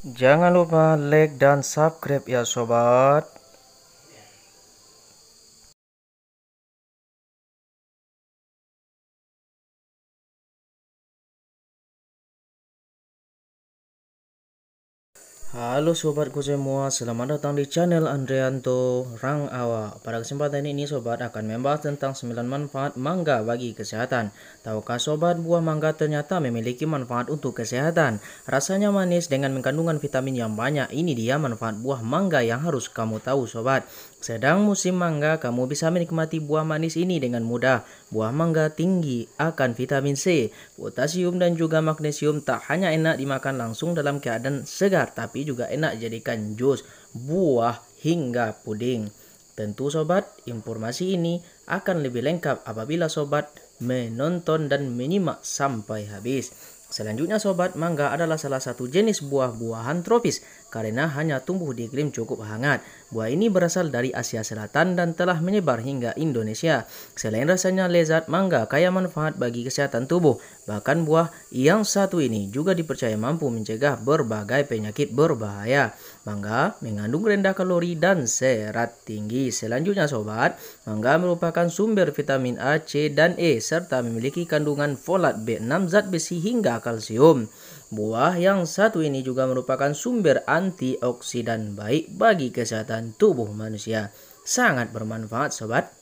Jangan lupa like dan subscribe ya sobat. Halo sobatku semua, selamat datang di channel Andrianto Rang Awa. Pada kesempatan ini sobat akan membahas tentang 9 manfaat mangga bagi kesehatan. Tahukah sobat, buah mangga ternyata memiliki manfaat untuk kesehatan. Rasanya manis dengan kandungan vitamin yang banyak. Ini dia manfaat buah mangga yang harus kamu tahu sobat. Sedang musim mangga, kamu bisa menikmati buah manis ini dengan mudah. Buah mangga tinggi akan vitamin C, potasium dan juga magnesium. Tak hanya enak dimakan langsung dalam keadaan segar, tapi juga enak jadikan jus, buah hingga puding. Tentu sobat, informasi ini akan lebih lengkap apabila sobat menonton dan menyimak sampai habis. Selanjutnya sobat, mangga adalah salah satu jenis buah-buahan tropis karena hanya tumbuh di iklim cukup hangat. Buah ini berasal dari Asia Selatan dan telah menyebar hingga Indonesia. Selain rasanya lezat, mangga kaya manfaat bagi kesehatan tubuh. Bahkan buah yang satu ini juga dipercaya mampu mencegah berbagai penyakit berbahaya. Mangga mengandung rendah kalori dan serat tinggi. Selanjutnya sobat, mangga merupakan sumber vitamin A, C, dan E serta memiliki kandungan folat, B6, zat besi hingga kalsium. Buah yang satu ini juga merupakan sumber antioksidan baik bagi kesehatan tubuh manusia. Sangat bermanfaat sobat.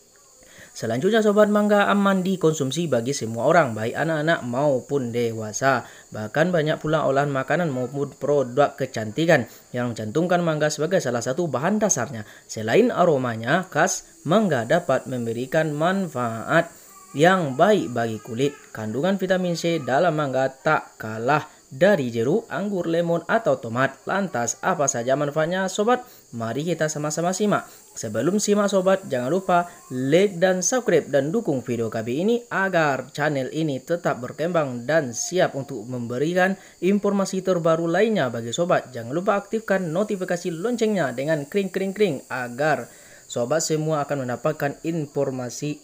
Selanjutnya sobat, mangga aman dikonsumsi bagi semua orang, baik anak-anak maupun dewasa. Bahkan banyak pula olahan makanan maupun produk kecantikan yang mencantumkan mangga sebagai salah satu bahan dasarnya. Selain aromanya khas, mangga dapat memberikan manfaat yang baik bagi kulit. Kandungan vitamin C dalam mangga tak kalah dari jeruk, anggur, lemon, atau tomat. Lantas, apa saja manfaatnya sobat? Mari kita sama-sama simak. Sebelum simak sobat, jangan lupa like dan subscribe dan dukung video kami ini agar channel ini tetap berkembang dan siap untuk memberikan informasi terbaru lainnya bagi sobat. Jangan lupa aktifkan notifikasi loncengnya dengan kring agar sobat semua akan mendapatkan informasi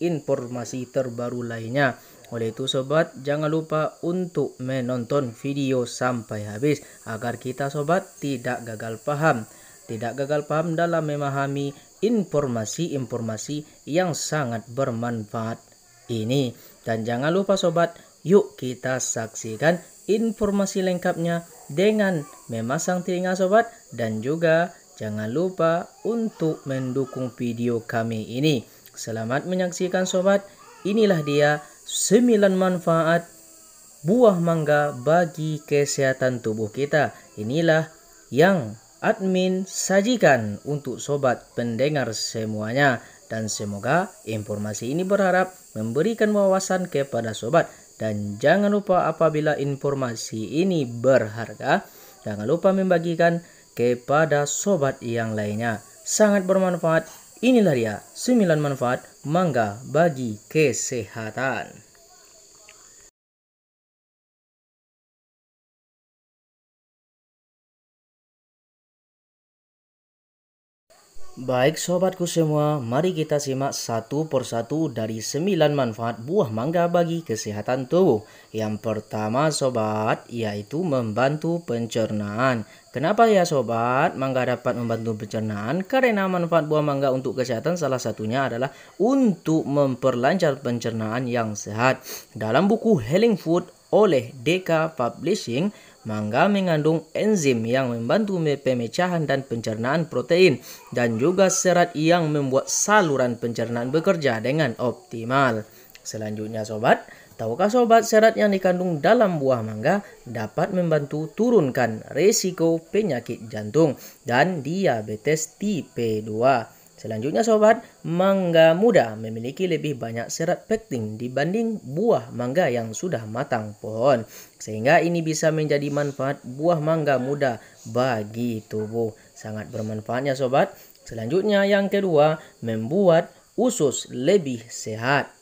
terbaru lainnya. Oleh itu sobat, jangan lupa untuk menonton video sampai habis agar kita sobat tidak gagal paham. Tidak gagal paham dalam memahami informasi-informasi yang sangat bermanfaat ini. Dan jangan lupa sobat, yuk kita saksikan informasi lengkapnya dengan memasang telinga sobat. Dan juga jangan lupa untuk mendukung video kami ini. Selamat menyaksikan sobat. Inilah dia 9 manfaat buah mangga bagi kesehatan tubuh kita. Inilah yang admin sajikan untuk sobat pendengar semuanya. Dan semoga informasi ini berharap memberikan wawasan kepada sobat. Dan jangan lupa apabila informasi ini berharga, jangan lupa membagikan kepada sobat yang lainnya. Sangat bermanfaat. Inilah dia 9 manfaat mangga bagi kesehatan. Baik sobatku semua, mari kita simak satu persatu dari 9 manfaat buah mangga bagi kesehatan tubuh. Yang pertama sobat, yaitu membantu pencernaan. Kenapa ya sobat, mangga dapat membantu pencernaan? Karena manfaat buah mangga untuk kesehatan salah satunya adalah untuk memperlancar pencernaan yang sehat. Dalam buku Healing Food oleh DK Publishing, mangga mengandung enzim yang membantu pemecahan dan pencernaan protein dan juga serat yang membuat saluran pencernaan bekerja dengan optimal. Selanjutnya sobat, tahukah sobat serat yang dikandung dalam buah mangga dapat membantu turunkan resiko penyakit jantung dan diabetes tipe 2. Selanjutnya sobat, mangga muda memiliki lebih banyak serat pektin dibanding buah mangga yang sudah matang pohon. Sehingga ini bisa menjadi manfaat buah mangga muda bagi tubuh. Sangat bermanfaatnya sobat. Selanjutnya yang kedua, membuat usus lebih sehat.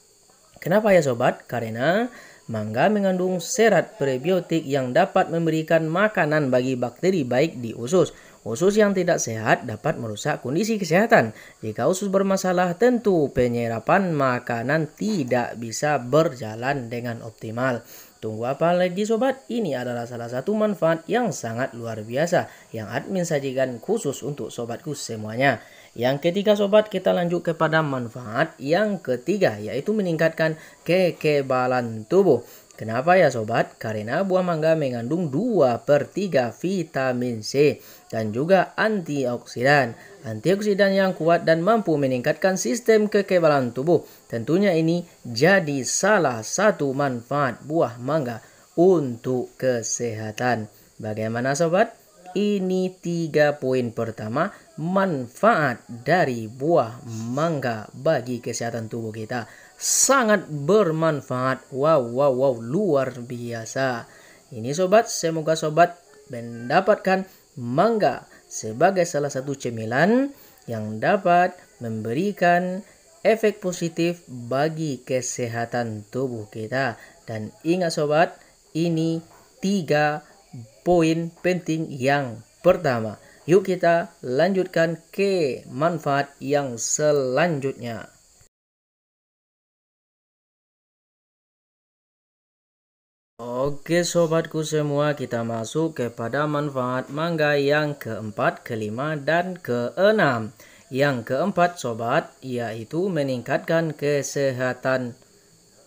Kenapa ya sobat? Karena mangga mengandung serat prebiotik yang dapat memberikan makanan bagi bakteri baik di usus. Usus yang tidak sehat dapat merusak kondisi kesehatan. Jika usus bermasalah, tentu penyerapan makanan tidak bisa berjalan dengan optimal. Tunggu apa lagi sobat? Ini adalah salah satu manfaat yang sangat luar biasa yang admin sajikan khusus untuk sobatku semuanya. Yang ketiga sobat, kita lanjut kepada manfaat yang ketiga, yaitu meningkatkan kekebalan tubuh. Kenapa ya sobat? Karena buah mangga mengandung 2/3 vitamin C dan juga antioksidan. Antioksidan yang kuat dan mampu meningkatkan sistem kekebalan tubuh. Tentunya ini jadi salah satu manfaat buah mangga untuk kesehatan. Bagaimana sobat? Ini 3 poin pertama manfaat dari buah mangga bagi kesehatan tubuh kita. Sangat bermanfaat. Wow, luar biasa. Ini sobat, semoga sobat mendapatkan mangga sebagai salah satu cemilan yang dapat memberikan efek positif bagi kesehatan tubuh kita. Dan ingat sobat, ini 3 poin penting yang pertama. Yuk kita lanjutkan ke manfaat yang selanjutnya. Oke sobatku semua, kita masuk kepada manfaat mangga yang keempat, kelima, dan keenam. Yang keempat sobat, yaitu meningkatkan kesehatan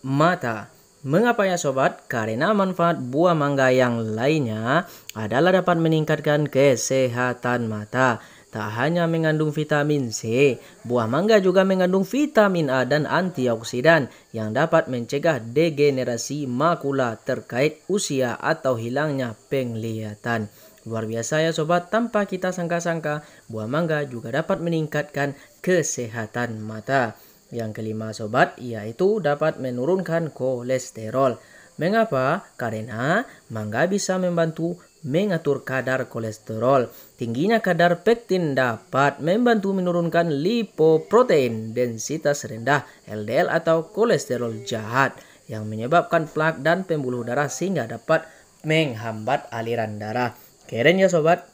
mata. Mengapa ya sobat? Karena manfaat buah mangga yang lainnya adalah dapat meningkatkan kesehatan mata. Tak hanya mengandung vitamin C, buah mangga juga mengandung vitamin A dan antioksidan yang dapat mencegah degenerasi makula terkait usia atau hilangnya penglihatan. Luar biasa ya sobat, tanpa kita sangka-sangka, buah mangga juga dapat meningkatkan kesehatan mata. Yang kelima sobat, yaitu dapat menurunkan kolesterol. Mengapa? Karena mangga bisa membantu mengatur kadar kolesterol. Tingginya kadar pektin dapat membantu menurunkan lipoprotein densitas rendah LDL atau kolesterol jahat yang menyebabkan plak dan pembuluh darah sehingga dapat menghambat aliran darah. Keren ya sobat.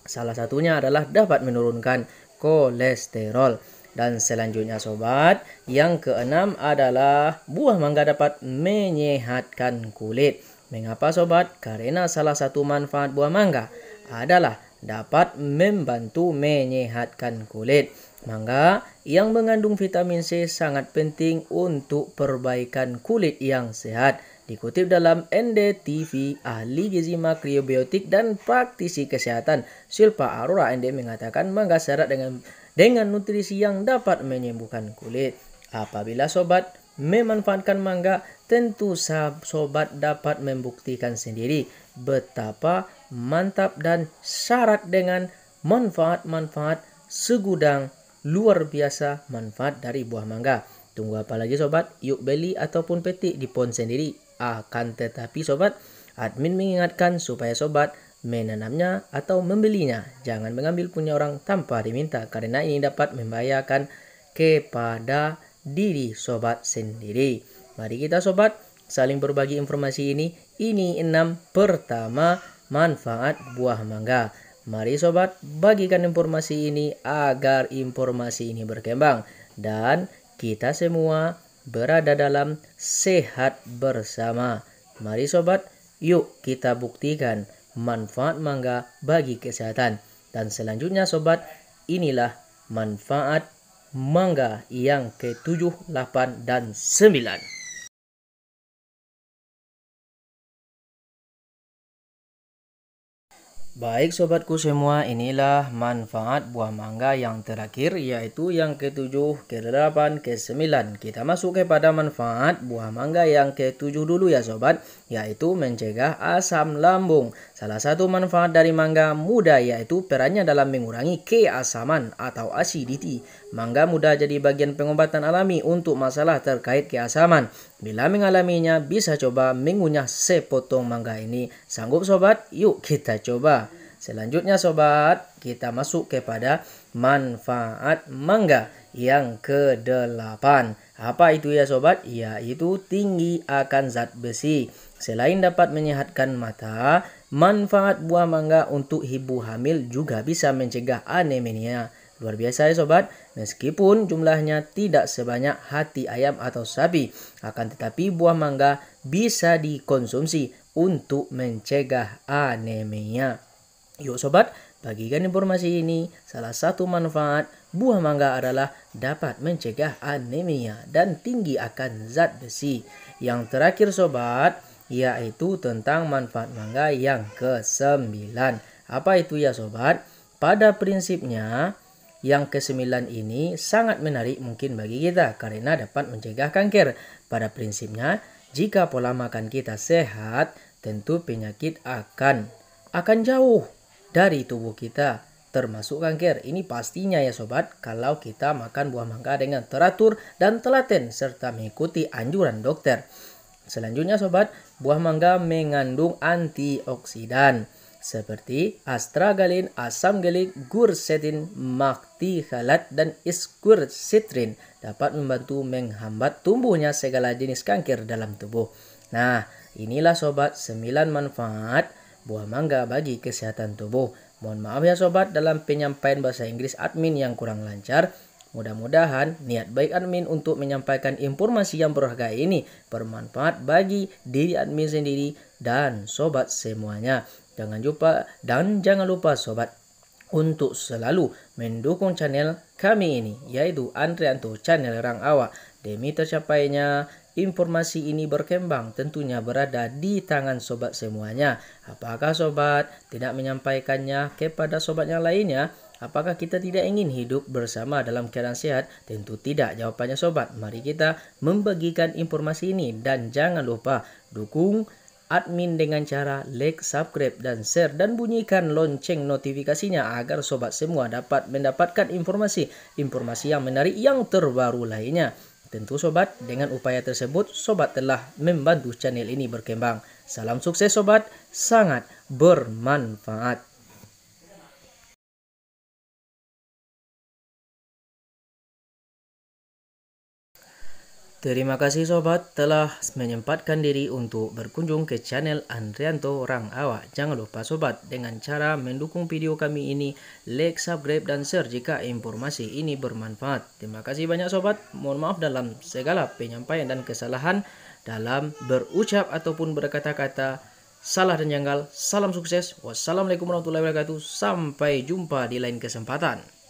Salah satunya adalah dapat menurunkan kolesterol. Dan selanjutnya sobat, yang keenam adalah buah mangga dapat menyehatkan kulit. Mengapa sobat? Karena salah satu manfaat buah mangga adalah dapat membantu menyehatkan kulit. Mangga yang mengandung vitamin C sangat penting untuk perbaikan kulit yang sehat. Dikutip dalam NDTV, ahli gizi makrobiotik dan praktisi kesehatan Silpa Aurora ND mengatakan mangga syarat dengan nutrisi yang dapat menyembuhkan kulit. Apabila sobat memanfaatkan mangga, tentu sobat dapat membuktikan sendiri betapa mantap dan syarat dengan manfaat-manfaat segudang luar biasa manfaat dari buah mangga. Tunggu apa lagi sobat? Yuk beli ataupun petik di pohon sendiri. Akan tetapi sobat, admin mengingatkan supaya sobat menanamnya atau membelinya. Jangan mengambil punya orang tanpa diminta, karena ini dapat membahayakan kepada diri sobat sendiri. Mari kita sobat saling berbagi informasi ini. Ini 6 pertama manfaat buah mangga. Mari sobat bagikan informasi ini agar informasi ini berkembang dan kita semua berada dalam sehat bersama. Mari sobat, yuk kita buktikan manfaat mangga bagi kesehatan. Dan selanjutnya sobat, inilah manfaat mangga yang ke-7, 8, dan 9. Baik sobatku semua, inilah manfaat buah mangga yang terakhir, yaitu yang ke-7, ke-8, ke-9. Kita masuk kepada manfaat buah mangga yang ke-7 dulu ya sobat, yaitu mencegah asam lambung. Salah satu manfaat dari mangga muda yaitu perannya dalam mengurangi keasaman atau acidity. Mangga muda jadi bagian pengobatan alami untuk masalah terkait keasaman. Bila mengalaminya, bisa coba mengunyah sepotong mangga ini. Sanggup sobat? Yuk kita coba. Selanjutnya sobat, kita masuk kepada manfaat mangga yang ke-8. Apa itu ya sobat? Yaitu tinggi akan zat besi. Selain dapat menyehatkan mata, manfaat buah mangga untuk ibu hamil juga bisa mencegah anemia. Luar biasa ya sobat, meskipun jumlahnya tidak sebanyak hati ayam atau sapi, akan tetapi buah mangga bisa dikonsumsi untuk mencegah anemia. Yuk sobat, bagikan informasi ini. Salah satu manfaat buah mangga adalah dapat mencegah anemia dan tinggi akan zat besi. Yang terakhir sobat, yaitu tentang manfaat mangga yang ke-9. Apa itu ya sobat? Pada prinsipnya, yang ke-9 ini sangat menarik mungkin bagi kita karena dapat mencegah kanker. Pada prinsipnya, jika pola makan kita sehat, tentu penyakit akan jauh dari tubuh kita, termasuk kanker. Ini pastinya ya sobat, kalau kita makan buah mangga dengan teratur dan telaten serta mengikuti anjuran dokter. Selanjutnya sobat, buah mangga mengandung antioksidan seperti astragalin, asam gelik, gursetin, maktihalat, dan isquercitrin dapat membantu menghambat tumbuhnya segala jenis kanker dalam tubuh. Nah, inilah sobat 9 manfaat buah mangga bagi kesehatan tubuh. Mohon maaf ya sobat dalam penyampaian bahasa Inggris admin yang kurang lancar. Mudah-mudahan niat baik admin untuk menyampaikan informasi yang berharga ini bermanfaat bagi diri admin sendiri dan sobat semuanya. Jangan lupa sobat untuk selalu mendukung channel kami ini, yaitu Andrianto Channel Rang Awak. Demi tercapainya informasi ini berkembang tentunya berada di tangan sobat semuanya. Apakah sobat tidak menyampaikannya kepada sobat yang lainnya? Apakah kita tidak ingin hidup bersama dalam keadaan sehat? Tentu tidak, jawabannya sobat. Mari kita membagikan informasi ini dan jangan lupa dukung admin dengan cara like, subscribe, dan share, dan bunyikan lonceng notifikasinya agar sobat semua dapat mendapatkan informasi yang menarik yang terbaru lainnya. Tentu sobat, dengan upaya tersebut sobat telah membantu channel ini berkembang. Salam sukses sobat, sangat bermanfaat. Terima kasih sobat telah menyempatkan diri untuk berkunjung ke channel Andrianto Rang Awak. Jangan lupa sobat dengan cara mendukung video kami ini, like, subscribe, dan share jika informasi ini bermanfaat. Terima kasih banyak sobat. Mohon maaf dalam segala penyampaian dan kesalahan dalam berucap ataupun berkata-kata salah dan janggal. Salam sukses. Wassalamualaikum warahmatullahi wabarakatuh. Sampai jumpa di lain kesempatan.